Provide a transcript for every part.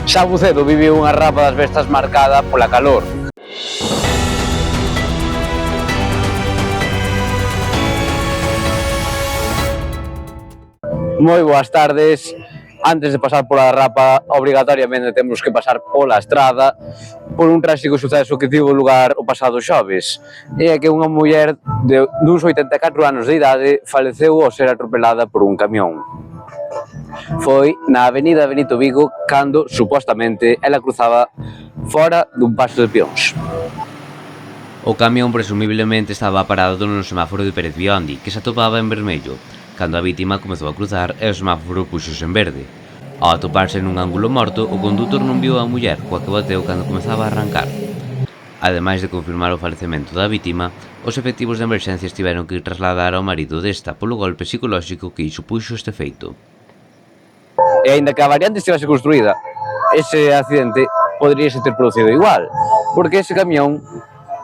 Xa Bucedo viviu unha rapa das bestas marcada pola calor. Moi boas tardes. Antes de pasar pola rapa, obrigatoriamente temos que pasar pola estrada por un tráxico suceso que tivo lugar o pasado xoves. É que unha muller de duns 84 anos de idade faleceu ao ser atropelada por un camión. Foi na avenida Benito Vigo cando, supostamente, ela cruzaba fora dun paso de peóns. O camión presumiblemente estaba parado no semáforo de Pérez Biondi, que se atopaba en vermello, cando a vítima comezou a cruzar e o semáforo puxose en verde. Ao atoparse nun ángulo morto, o condutor non viu a muller coa que bateu cando comezaba a arrancar. Ademais de confirmar o falecemento da vítima, os efectivos de emerxencias tiveron que trasladar ao marido desta polo golpe psicolóxico que supuxo este feito. E aínda que a variante estivese construída, ese accidente poderíase ter producido igual, porque ese camión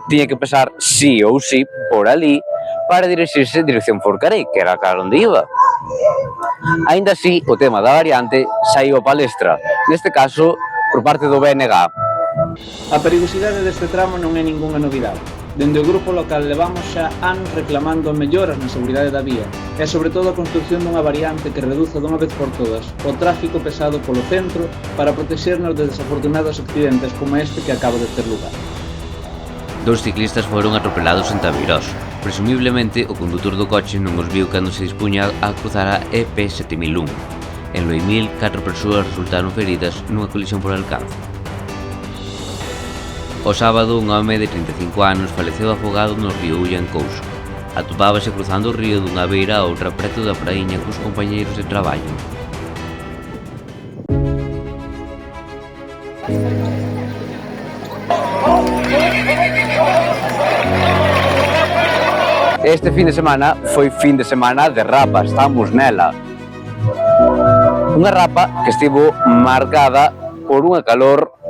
tiña que pasar sí ou sí por ali para dirixirse en dirección Forcarei, que era cara onde iba. Aínda así, o tema da variante saiu a palestra, neste caso, por parte do BNG. A perigosidade deste tramo non é ningunha novidade. Dende o grupo local levamos xa anos reclamando melloras na seguridade da vía e, sobre todo, a construción dunha variante que reduza dunha vez por todas o tráfico pesado polo centro para protexernos de desafortunados accidentes como este que acaba de ter lugar. Dous ciclistas foron atropelados en Tabeirós. Presumiblemente, o condutor do coche non os viu cando se dispuña a cruzar a EP 7001. En Loimil, 4 persoas resultaron feridas nunha colisión por alcance. O sábado, un home de 35 anos faleceu afogado no río Ulla en Couso. Atopábase cruzando o río dunha beira a outra preto da praíña cos compañeiros de traballo. Este fin de semana foi fin de semana de rapa, estamos nela. Unha rapa que estivo marcada por unha calor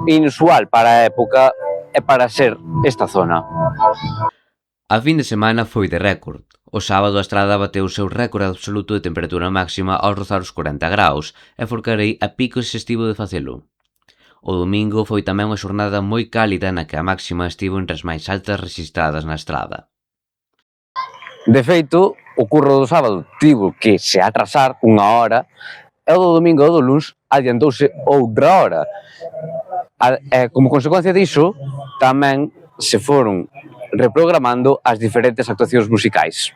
inusual para a época e para ser esta zona. A fin de semana foi de récord. O sábado a estrada bateu o seu récord absoluto de temperatura máxima ao rozar os 40 graus e Forcarei a pico estivo de facelo. O domingo foi tamén unha xornada moi cálida na que a máxima estivo entre as máis altas rexistradas na estrada. De feito, o curro do sábado tivo que se atrasar unha hora e o do domingo e o do luns adiantouse outra hora. E como consecuencia diso, tamén se foron reprogramando as diferentes actuacións musicais.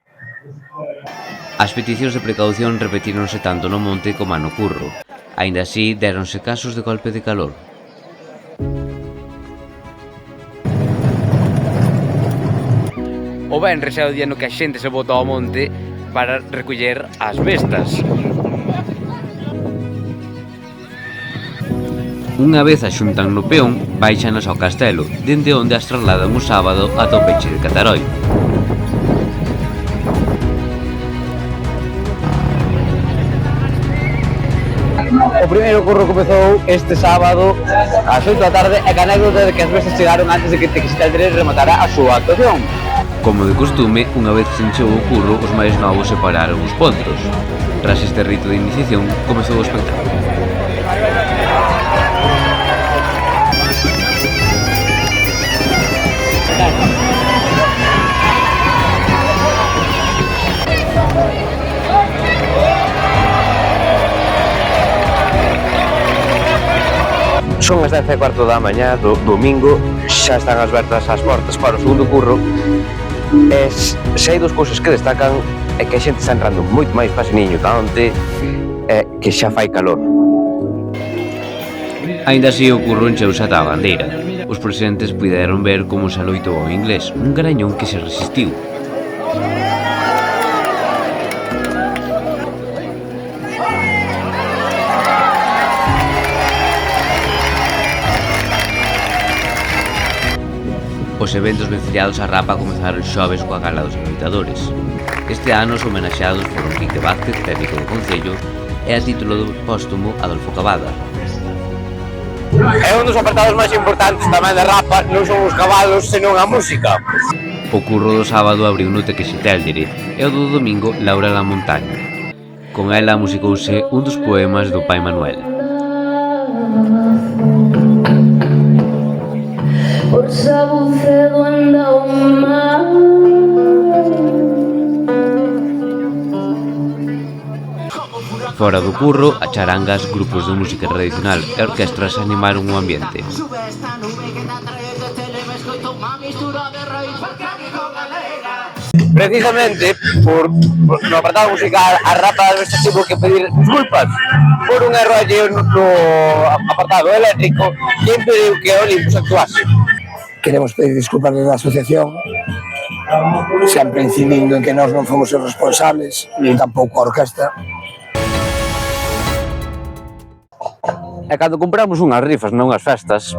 As peticións de precaución repetíronse tanto no monte como no curro. Aínda así, déronse casos de golpe de calor. O venres é o día no que a xente se bota ao monte para recoller as bestas. Unha vez a xuntan no peón, baixanas ao castelo, dende onde as trasladan o sábado ata o peche de Cataroi. O primeiro curro comezou este sábado ás 8 da tarde e que anécdota de que as bestas chegaron antes de que Textel3 rematara a súa actuación. Como de costume, unha vez se encheu o curro, os máis novos separaron os potros. Tras este rito de iniciación, comezou o espectáculo. Son as 10:15 da mañá do domingo, xa están abertas as portas para o segundo curro e se hai dos cousas que destacan é que a xente está entrando moito máis paseniño que onte e que xa fai calor. Aínda así, o curro encheuse ata a bandeira. Os presentes puideron ver como se loitou o inglés, un garañón que se resistiu. Os eventos vencillados a rapa comezaron xoves coa gala dos loitadores. Este ano os homenaxeados foron Quique Vázquez, técnico do Concello, e a título póstumo Adolfo Cavada. É un dos apartados máis importantes tamén da rapa, non son os cabalos, senón a música. O curro do sábado abriu no Tequexiteldere e o do domingo Laura la Montaña. Con ela musicouse un dos poemas do pai Manuel. Fora do curro, a charangas, grupos de música tradicional e orquestras animaron o ambiente. Precisamente no apartado musical a Rapa das Bestas tivo que pedir desculpas por un erro alleo no apartado eléctrico que impediu que Olympus actuase. Queremos pedir disculpas desde a asociación, sempre incidindo en que nós non fomos os responsables, nin tampouco a orquesta. E cando compramos unhas rifas nunhas festas,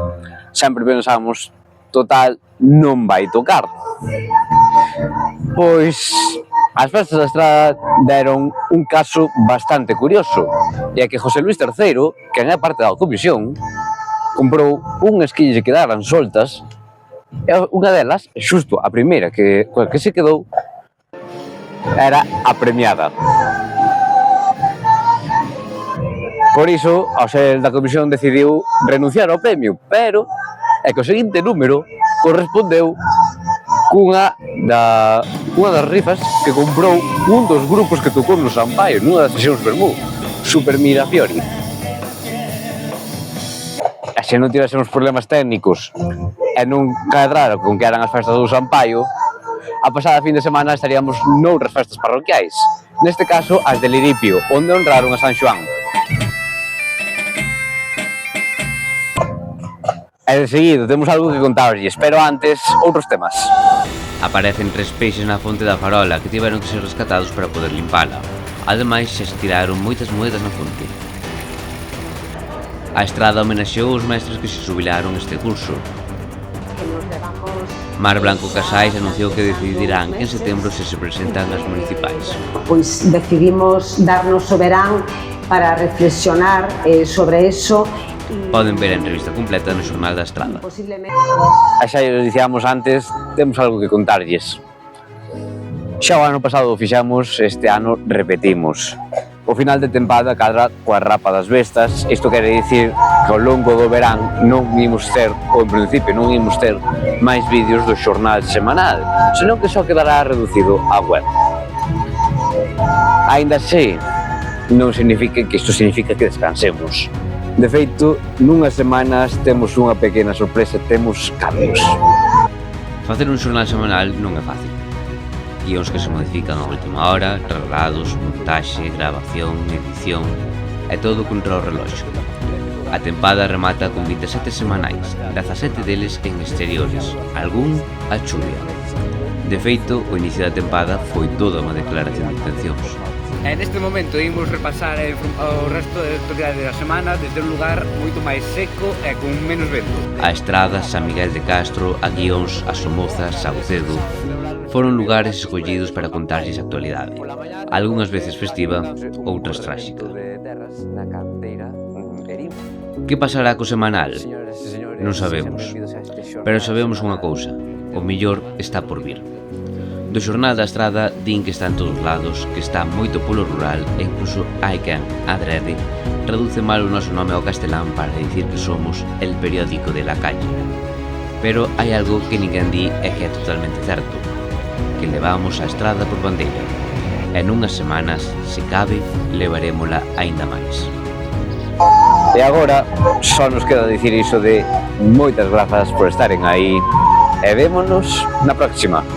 sempre pensamos, total, non vai tocar. Pois as festas da Estrada deron un caso bastante curioso, e é que José Luis III, quen é parte da comisión, comprou unhas que lle quedaran soltas, e unha delas, xusto a primeira que se quedou, era a premiada. Por iso, ao ser da comisión decidiu renunciar ao premio, pero é que o seguinte número correspondeu cunha das rifas que comprou un dos grupos que tocou no San Paio, nunha das sesións Bermú, Super Mirafiori. E se non tivésemos problemas técnicos e non cadrara con que eran as festas do San Paio, a pasada fin de semana estaríamos noutras festas parroquiais, neste caso as de Liripio, onde honraron a San Xoán. E de seguido temos algo que contarlles, pero antes, outros temas. Aparecen 3 peixes na fonte da Farola que tiveron que ser rescatados para poder limpala. Ademais, xa se tiraron moitas moedas na fonte. A Estrada homenaxeou os mestres que se xubilaron este curso. Mar Blanco Casais anunciou que decidirán en setembro se se presentan as municipais. Pois decidimos darnos o verán para reflexionar sobre eso. Poden ver a entrevista completa no Xornal da Estrada. A xa os dicíamos antes, temos algo que contarlles. Xa o ano pasado o fixamos, este ano repetimos. O final de tempada cadra coa Rapa das Bestas, isto quere dicir que ao longo do verán non imos ter, ou en principio non imos ter, máis vídeos do xornal semanal, senón que só quedará reducido á web. Aínda así, non significa que isto significa que descansemos. De feito, nunhas semanas temos unha pequena sorpresa, temos cambios. Facer un xornal semanal non é fácil. Guións que se modifican a última hora, traslados, montaxe, grabación, edición, e todo contra o reloxo. A tempada remata con 27 semanais, 17 deles en exteriores, algún a chuvia. De feito, o inicio da tempada foi toda unha declaración de intencións. E neste momento imos repasar o resto de actividades da semana desde un lugar moito máis seco e con menos vento. A Estrada, San Miguel de Castro, a Guións, a Somoza, Saucedo foron lugares escollidos para contarlles a actualidade, algunhas veces festiva, outras tráxica. Que pasará co semanal? Non sabemos, pero sabemos unha cousa, o mellor está por vir. Do Xornal da Estrada din que está en todos lados, que está moito polo rural e incluso hai quen, adrede, reduce mal o noso nome ao castelán para dicir que somos el periódico de la calle. Pero hai algo que ninguén di e que é totalmente certo, que levamos a Estrada por bandeira, e nunhas semanas, se cabe, levarémola aínda máis. E agora, só nos queda dicir iso de moitas grazas por estaren aí e vémonos na próxima.